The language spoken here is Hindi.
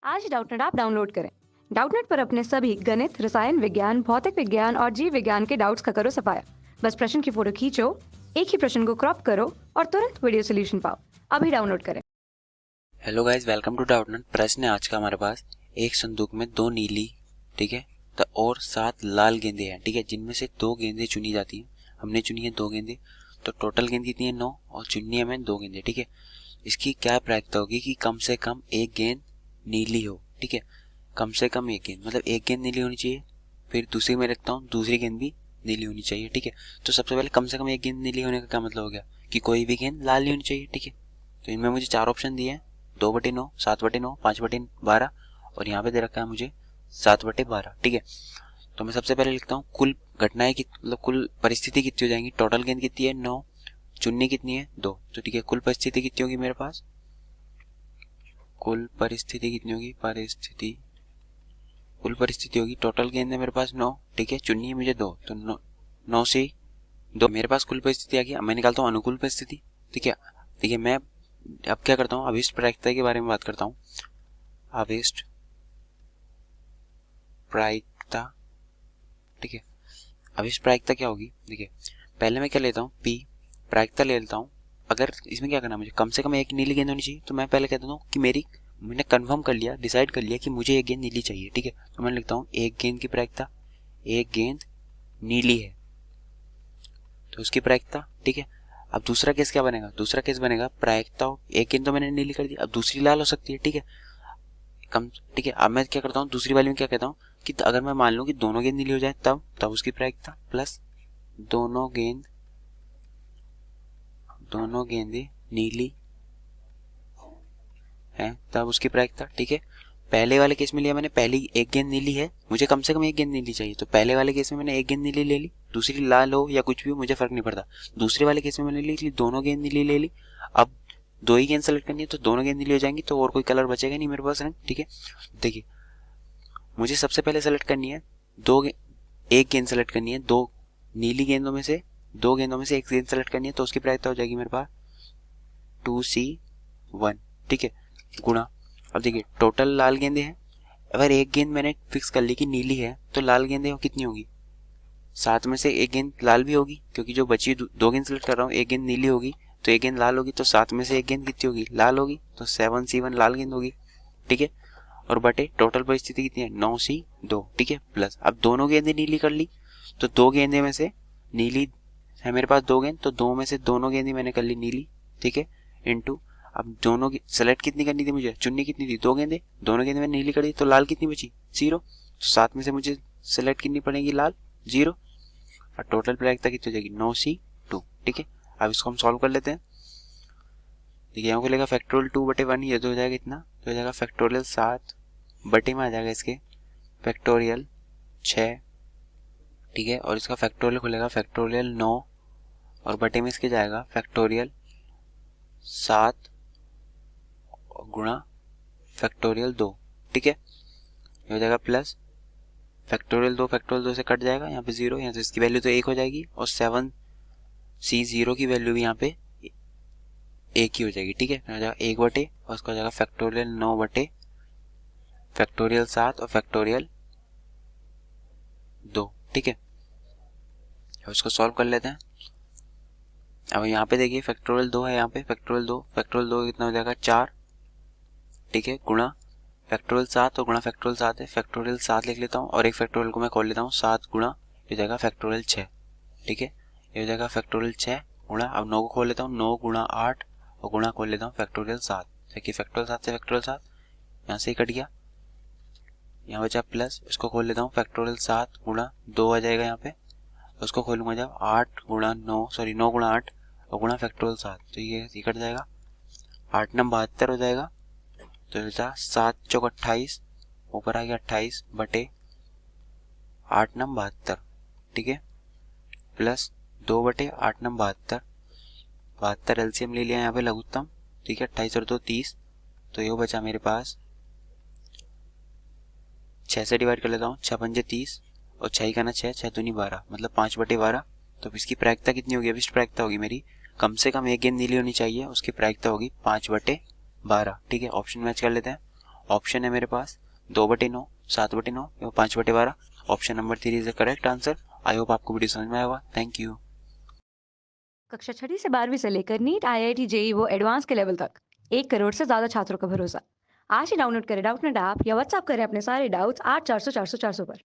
आज डाउटनेट ऐप डाउनलोड करें। डाउटनेट पर अपने सभी गणित, रसायन विज्ञान, भौतिक विज्ञान और जीव विज्ञान के डाउट्स का करो सफाया। बस प्रश्न की फोटो खींचो, एक ही प्रश्न को क्रॉप करो और तुरंत वीडियो सोल्यूशन पाओ। अभी डाउनलोड करें। Hello guys, welcome to Doubtnut. प्रश्न है आज का हमारे पास, एक संदूक में 2 नीली, ठीक है, तो और 7 लाल गेंदे हैं, ठीक है, जिनमें से 2 गेंदे चुनी जाती हैं। हमने चुनी है 2 गेंदे, तो टोटल गेंद कितनी है 9 और चुननी है हमें 2 गेंदे, ठीक है। इसकी क्या प्रायिकता होगी कि कम से कम एक गेंद नीली हो, ठीक है। कम से कम एक गेंद मतलब एक गेंद नीली होनी चाहिए, फिर दूसरी में रखता हूँ दूसरी गेंद भी नीली होनी चाहिए, ठीक है। तो सबसे पहले कम से कम एक गेंद नीली होने का क्या मतलब हो गया कि कोई भी गेंद लाल नहीं होनी चाहिए, ठीक है। तो इनमें मुझे 4 ऑप्शन दिए हैं, 2/9, 7/9, 5/12 और यहाँ पे दे रखा है मुझे 7/12, ठीक है। तो मैं सबसे पहले लिखता हूँ कुल घटनाएं मतलब कुल परिस्थिति कितनी हो जाएंगी। टोटल गेंद कितनी है 9, चुननी कितनी है 2, तो ठीक है। कुल परिस्थिति कितनी होगी मेरे पास, कुल परिस्थिति कितनी होगी, कुल परिस्थिति होगी, टोटल गेंद है मेरे पास 9, ठीक है, चुननी है मुझे 2, तो 9 से 2 मेरे पास कुल परिस्थिति आ गई। अब मैं निकालता हूँ अनुकूल परिस्थिति, ठीक है। ठीक है, मैं अब क्या करता हूँ, अभिष्ट प्रायिकता के बारे में बात करता हूँ। अभिष्ट प्रायिकता, ठीक है। अभिष्ट प्रायिकता क्या होगी, देखिए पहले मैं क्या लेता हूँ, पी प्रायिकता ले लेता हूँ। अगर इसमें क्या करना है, मुझे कम से कम एक नीली गेंद होनी चाहिए, तो मैं पहले कहता हूँ कि मैंने कंफर्म कर लिया, डिसाइड कर लिया कि मुझे एक गेंद नीली चाहिए, ठीक है। तो मैं लिखता हूँ एक गेंद की प्रायिकता, एक गेंद नीली है तो उसकी प्रायिकता, ठीक है। अब दूसरा केस क्या बनेगा, दूसरा केस बनेगा प्रायिकता, एक गेंद तो मैंने नीली कर दी, अब दूसरी लाल हो सकती है, ठीक है, कम, ठीक है। अब मैं क्या करता हूँ, दूसरी वाली में क्या कहता हूँ कि अगर मैं मान लूँ कि दोनों गेंद नीली हो जाए तब उसकी प्रायिकता, प्लस दोनों गेंदें नीली है तब उसकी प्रायिकता, ठीक है। पहले वाले केस में लिया मैंने, पहली एक गेंद नीली है, मुझे कम से कम एक गेंद नीली चाहिए, तो पहले वाले केस में मैंने एक गेंद नीली ले ली, दूसरी लाल हो या कुछ भी हो मुझे फर्क नहीं पड़ता। दूसरे वाले केस में मैंने ली दोनों गेंद नीली ले ली। अब 2 ही गेंद सेलेक्ट करनी है, तो दोनों गेंद नीली हो जाएंगी, तो और कोई कलर बचेगा नहीं मेरे पास रंग, ठीक है। देखिए मुझे सबसे पहले सेलेक्ट करनी है एक गेंद सेलेक्ट करनी है, 2 नीली गेंदों में से 2 गेंदों में से एक गेंद सेलेक्ट करनी है, तो उसकी प्रायिकता हो जाएगी मेरे पास 2C1, ठीक है, गुणा। अब देखिए टोटल लाल गेंदे हैं, अगर एक गेंद मैंने फिक्स कर ली कि नीली है, तो लाल गेंदें कितनी होगी, 7 में से एक गेंद लाल भी होगी, क्योंकि जो बची 2 गेंद सेलेक्ट कर रहा हूँ, एक गेंद नीली होगी तो एक गेंद लाल होगी, तो 7 में से एक गेंद कितनी होगी, लाल होगी, तो 7C1 लाल गेंद होगी, ठीक है। और बटे टोटल परिस्थिति कितनी है 9C2, ठीक है, प्लस अब दोनों गेंदें नीली कर ली, तो 2 गेंदे में से नीली है मेरे पास 2 गेंद, तो 2 में से दोनों गेंदें मैंने कर ली नीली, ठीक है, इंटू अब दोनों की सेलेक्ट कितनी करनी थी मुझे, चुननी कितनी थी, 2 गेंदे, दोनों गेंदे मैंने नीली करी, तो लाल कितनी बची 0, तो 7 में से मुझे सेलेक्ट कितनी पड़ेगी लाल 0, और टोटल प्रायिकता कितनी हो जाएगी 9C2, ठीक है। अब इसको हम सॉल्व कर लेते हैं। देखिए यहाँ को लेगा फैक्टोरियल 2/1, ये तो हो जाएगा इतना, तो हो जाएगा फैक्टोरियल 7 बटे में आ जाएगा इसके फैक्टोरियल 6, ठीक है, और इसका फैक्टोरियल खुलेगा फैक्टोरियल 9 और बटे में इसके जाएगा फैक्टोरियल 7 गुणा फैक्टोरियल 2, ठीक है, ये हो जाएगा प्लस फैक्टोरियल 2 से कट जाएगा, यहाँ पे 0, यहाँ से इसकी वैल्यू तो 1 हो जाएगी, और 7C0 की वैल्यू भी यहाँ पे 1 ही हो जाएगी, ठीक है, हो जाएगा 1 बटे और उसका हो जाएगा फैक्टोरियल 9 बटे फैक्टोरियल 7 और फैक्टोरियल 2, ठीक है। अब इसको सॉल्व कर लेते हैं। अब यहाँ पे देखिए फैक्टोरियल 2 है, यहाँ पे फैक्टोरियल 2 कितना हो जाएगा 4, ठीक है, गुणा फैक्टोरियल 7 और गुणा फैक्टोरियल 7 है, फैक्टोरियल 7 लिख लेता हूँ और एक फैक्टोरियल को मैं खोल लेता हूँ 7 गुणा, ये हो जाएगा फैक्टोरियल 6, ठीक है, ये हो जाएगा फैक्टोरियल 6 गुणा, अब 9 को खोल लेता हूँ, 9 गुणा 8 और गुणा खोल लेता हूँ फैक्टोरियल 7, देखिए फैक्टोरियल 7 से फैक्टोरियल 7 यहाँ से ही कट गया, यहाँ बचा प्लस, इसको खोल लेता हूँ फैक्टोरियल 7 गुणा 2 आ जाएगा यहाँ पे, उसको खोलूंगा जब 8 गुणा 9 गुणा 8 और गुणा फैक्टोरियल 7, तो ये कट जाएगा, 8 9 72 हो जाएगा, तो बचा 7 चौक 28, ऊपर आ गया 28 बटे 8 9 72, ठीक है, प्लस 2 बटे 8 9 72, 72 एलसीएम ले लिया यहाँ पे लघुत्तम, ठीक है, 28 और 2 30, तो ये बचा मेरे पास 6 से डिवाइड कर लेता हूँ, 6 पंजे 30 और 6 का ना 6 6 दूनी 12, मतलब 5/12, तो इसकी प्रायिकता कितनी होगी, अभिष्ट प्रायिकता होगी मेरी कम से कम एक गेंद नीली होनी चाहिए, उसकी प्रायिकता होगी 5/12, ठीक है, ऑप्शन मैच कर लेते हैं। ऑप्शन है मेरे पास 2/9, 7/9 या 5/12। Option number 3 is the correct answer. I hope आपको वीडियो समझ में आया होगा। Thank you. कक्षा 6 से 12वीं से लेकर नीट, IIT, JEE वो एडवांस के लेवल तक 1 करोड़ से ज्यादा छात्रों का भरोसा। आज ही डाउनलोड करें डाउटनेट ऐप या व्हाट्सएप करें अपने सारे डाउट्स 8400 400 400 पर।